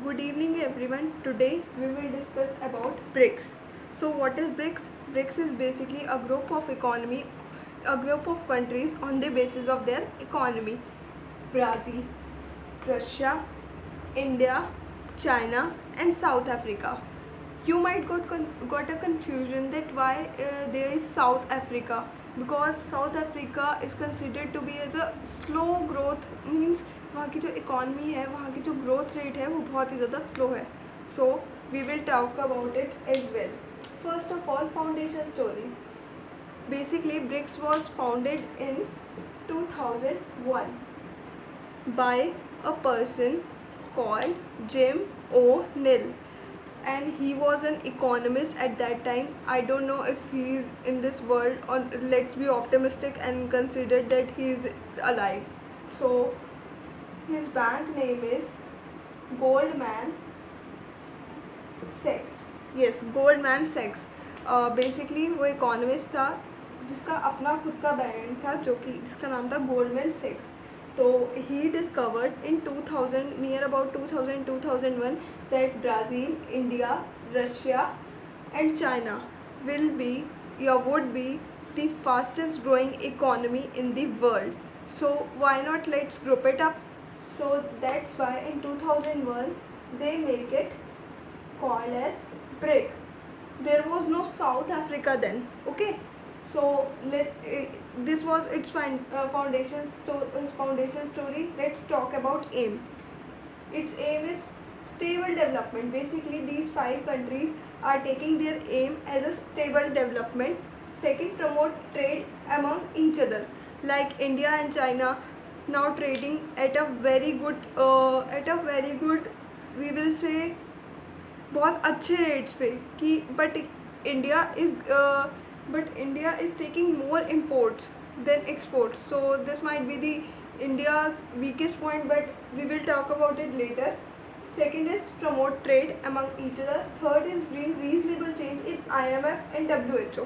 Good evening everyone. Today we will discuss about BRICS. So what is BRICS? BRICS is basically a group of countries on the basis of their economy. Brazil, Russia, India, China and South Africa. You might got a confusion that why there is South Africa, because South Africa is considered to be as a slow growth, means वहाँ की जो economy है, वहाँ की जो growth rate है वो बहुत ही ज़्यादा स्लो है. So we will talk about it as well. First of all, foundation story. Basically, BRICS was founded in 2001 by a person called Jim O'Neill, and he was an economist at that time. I don't know if he is in this world, or let's be optimistic and consider that he is alive. So his bank name is Goldman Sachs. Yes, Goldman Sachs. Basically वो economist था जिसका अपना खुद का bank था, जो कि जिसका नाम था गोल्डमैन सेक्स. तो he discovered in 2000, near about 2000-2001, that Brazil, India, Russia and China will be or would be the fastest growing economy in the world. So why not let's group it up. So that's why in 2001 they make it called as BRIC. There was no South Africa then. Okay, so this was its foundation story. Let's talk about aim. Its aim is stable development. Basically, these 5 countries are taking their aim as a stable development. Second, promote trade among each other, like India and China now trading at a very good, we will say, बहुत अच्छे rates पे कि India is taking more imports than exports. So this might be the India's weakest point, but we will talk about it later. Second is promote trade among each other. Third is bring reasonable change in IMF and WHO.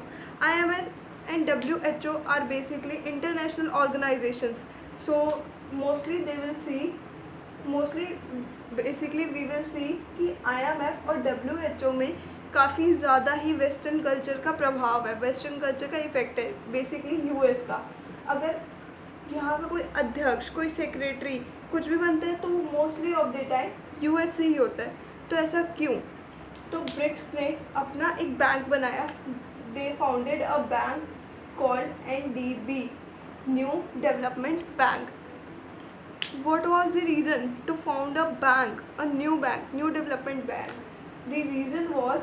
IMF and WHO are basically international organizations. So mostly basically we will see कि IMF और WHO में काफ़ी ज़्यादा ही western culture का प्रभाव है, western culture का effect है, बेसिकली US का. अगर यहाँ का कोई अध्यक्ष, कोई सेक्रेटरी कुछ भी बनता है तो mostly of the time US से ही होता है. तो ऐसा क्यों? तो ब्रिक्स ने अपना एक बैंक बनाया. They founded a bank called NDB, New Development Bank. What was the reason to found a new development bank? The reason was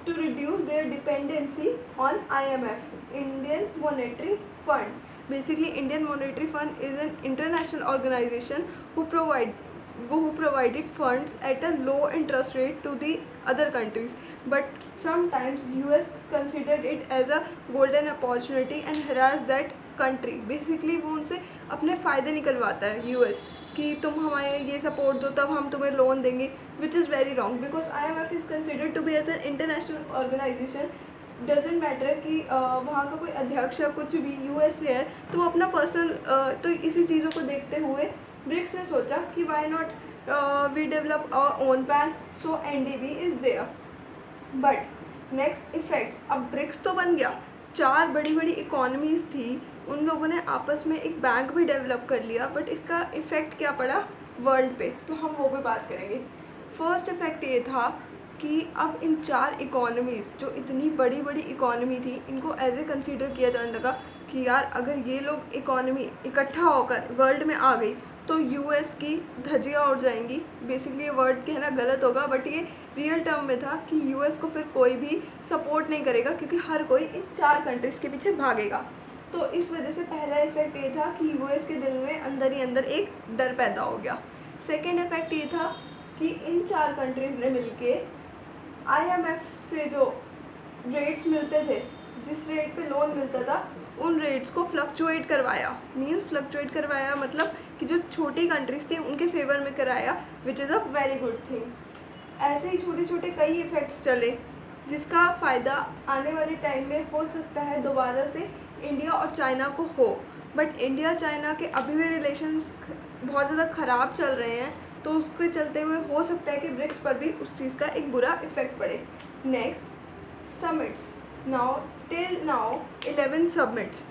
to reduce their dependency on IMF, Indian Monetary Fund. Basically, Indian Monetary Fund is an international organization who provided funds at a low interest rate to the other countries. But sometimes US considered it as a golden opportunity and harassed that country. Basically वो उनसे अपने फ़ायदे निकलवाता है US, कि तुम हमारे ये support दो तब हम तुम्हें लोन देंगे, which is very wrong, because IMF is considered to be as an international organization. Doesn't matter कि वहाँ का कोई अध्यक्ष या कुछ भी US से है, तो वो अपना पर्सनल, तो इसी चीज़ों को देखते हुए ब्रिक्स ने सोचा कि why not we develop our own bank. So NDB is there. But next effects. अब ब्रिक्स तो बन गया, 4 बड़ी बड़ी इकोनॉमीज़ थी, उन लोगों ने आपस में एक बैंक भी डेवलप कर लिया, बट इसका इफ़ेक्ट क्या पड़ा वर्ल्ड पे, तो हम वो भी बात करेंगे. फर्स्ट इफ़ेक्ट ये था कि अब इन 4 इकोनॉमीज़, जो इतनी बड़ी बड़ी इकोनॉमी थी, इनको एज ए कंसीडर किया जाने लगा कि यार अगर ये लोग इकोनॉमी इकट्ठा होकर वर्ल्ड में आ गई तो US की धज्जियाँ उड़ जाएंगी. बेसिकली ये वर्ड कहना गलत होगा, बट ये रियल टर्म में था कि US को फिर कोई भी सपोर्ट नहीं करेगा, क्योंकि हर कोई इन 4 कंट्रीज़ के पीछे भागेगा. तो इस वजह से पहला इफेक्ट ये था कि US के दिल में अंदर ही अंदर एक डर पैदा हो गया. सेकेंड इफेक्ट ये था कि इन 4 कंट्रीज़ ने मिलके IMF से जो रेट्स मिलते थे, जिस रेट पे लोन मिलता था, उन रेट्स को फ्लक्चुएट करवाया. फ्लक्चुएट करवाया मतलब कि जो छोटी कंट्रीज थी उनके फेवर में कराया, which is a very good thing. ऐसे ही छोटे छोटे कई इफ़ेक्ट्स चले, जिसका फ़ायदा आने वाले टाइम में हो सकता है दोबारा से इंडिया और चाइना को हो. बट इंडिया चाइना के अभी भी रिलेशंस बहुत ज़्यादा ख़राब चल रहे हैं, तो उसके चलते हुए हो सकता है कि ब्रिक्स पर भी उस चीज़ का एक बुरा इफेक्ट पड़े। Next, summits. Now till now 11 summits,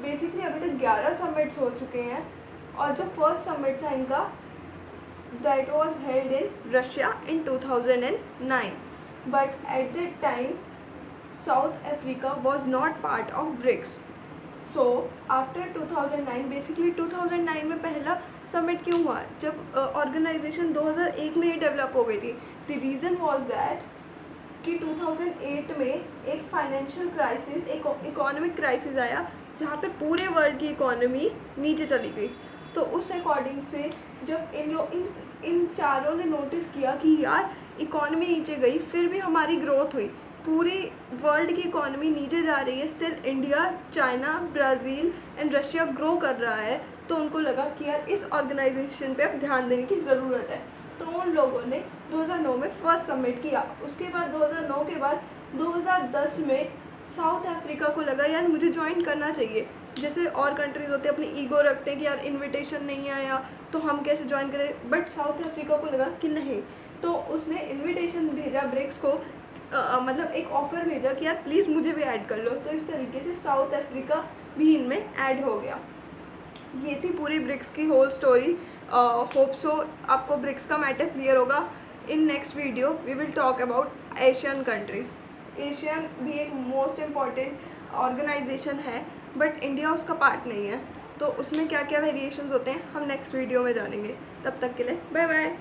basically अभी तक 11 समिट्स हो चुके हैं, और जो फर्स्ट समिट था इनका, that was held in Russia in 2009, but at that time south Africa was not part of BRICS. So after 2009, basically 2009 में पहला समिट क्यों हुआ, जब ऑर्गेनाइजेशन 2001 में ही डेवलप हो गई थी। द रीज़न वाज दैट कि 2008 में एक फाइनेंशियल क्राइसिस, एक इकोनॉमिक क्राइसिस आया, जहाँ पे पूरे वर्ल्ड की इकोनॉमी नीचे चली गई। तो उस अकॉर्डिंग से जब इन चारों ने नोटिस किया कि यार इकोनॉमी नीचे गई, फिर भी हमारी ग्रोथ हुई, पूरी वर्ल्ड की इकोनॉमी नीचे जा रही है, still India, China, Brazil and Russia grow कर रहा है, तो उनको लगा कि यार इस ऑर्गेनाइजेशन पे अब ध्यान देने की ज़रूरत है। तो उन लोगों ने 2009 में फर्स्ट समिट किया। उसके बाद 2009 के बाद 2010 में साउथ अफ्रीका को लगा यार मुझे ज्वाइन करना चाहिए। जैसे और कंट्रीज़ होते हैं अपनी ईगो रखते हैं कि यार इनविटेशन नहीं आया तो हम कैसे ज्वाइन करें, बट साउथ अफ्रीका को लगा कि नहीं, तो उसने इनविटेशन भेजा ब्रिक्स को, मतलब एक ऑफ़र भेजा कि यार प्लीज़ मुझे भी ऐड कर लो। तो इस तरीके से साउथ अफ्रीका भी इनमें ऐड हो गया। ये थी पूरी ब्रिक्स की होल स्टोरी। होप सो आपको ब्रिक्स का मैटर क्लियर होगा। In next video we will talk about ASEAN countries. ASEAN भी एक मोस्ट इम्पॉर्टेंट ऑर्गेनाइजेशन है, बट इंडिया उसका पार्ट नहीं है, तो उसमें क्या क्या वेरिएशंस होते हैं हम नेक्स्ट वीडियो में जानेंगे। तब तक के लिए बाय बाय।